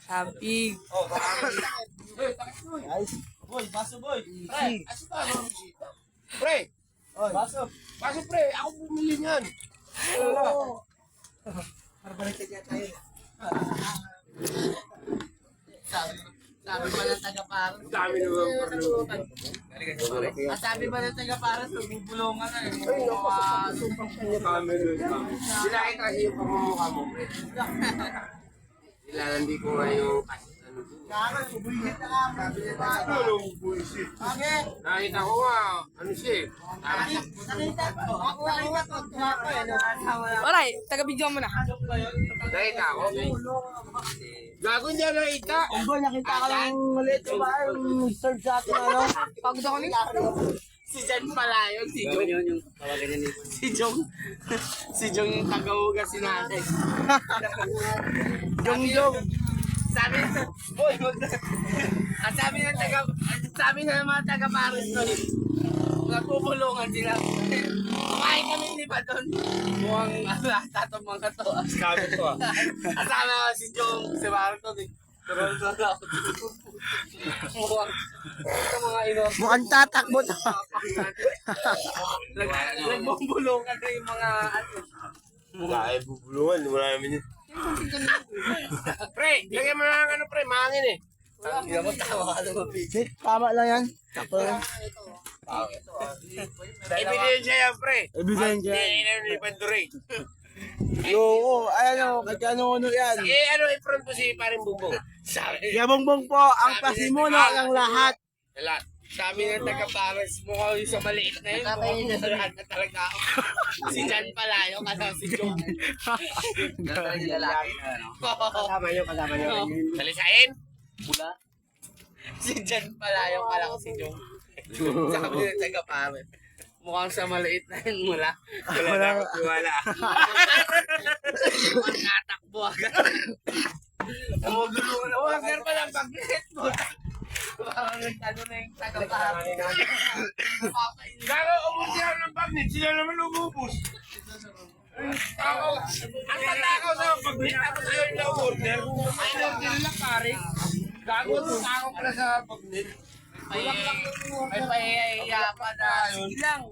Sabig. Oh, guys. Boy, baso boy. Pre, aso ba? Pre. Oy, baso. Baso pre, ako bumili niyan. Oo. Arbalik niya tayo. Sabi pa ng taga-paras. Dami naman parlo. Sabi pa ng taga-paras, bubulungan na eh. Ay, napasupang siya niya camera. Sila kasi yung pamumukha mo, pre. Nilalandi ko nga yung ano bullshit? Nakita ko nga, ano siya eh. Alright, taga-video mo na. Nakita ko. Gago niya nakita. Ang nakita ka lang maliit yung ba yung search sa atin ano? Pagod ako ni. Si Jan pala yun, si Jong. Yung tawagan niya nito. Si Jong. Si Jong yung taga-ugas si natin. Jong. Sabi boy, sabi ng mga taga-Paris nun, nagpupulungan sila. Kumain kami ni ba doon? Mukhang tatong mga to. Sabi to ah. Asama si Jong, si Barto. Mukhang ito mga inor. Mukhang tatakbo to. Nagbubulungan na yung mga ano. Wala bubulungan, wala naman yun. Pre, lagyan mo na ng ano pre, mahangin eh. Hindi mo tawa ka naman. Tama lang yan. Sakto lang. Ebidensya yan pre. Ebidensya yan. Hindi na ni Pandore. Oo, ayan o. Nagkano-ano yan. Eh ano, i-front ko si paring Bumbong. Sabi. Yabongbong po ang pasimuno ng lahat. Lahat. Sabi ng taga-Paris, mukha yung sa maliit na yun. Lahat na talaga ako. Si Jan pala yung ano, si Jong. Kasama nyo. Salisain? Bula. Si Jan pala yung kala ko si Jong. Sabi ng taga-Paris. Mukhang sa maliit na yun mula. Wala na ako tiwala. Nakatakbo agad. Umugulungan ako. Huwag pa lang pag-hit mo. Parang nagtano na yung taga-Paris. Gago, umuti ako ng pag-hit. Sila naman umubos. Ang tatakaw sa pag-hit. Tapos ayaw nila order. Ay, order lang pare. Gago, tatakaw pala sa pag-hit. Ay pahihiya pa na. Sige lang.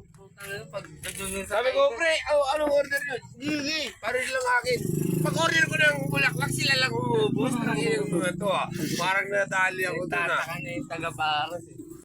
Sabi ko, pre, anong order yun? Hindi, pares lang akin. Pag-order ko ng bulaklak, sila lang umubos. Parang nadali ako doon ah. Tataka na yung taga-paras.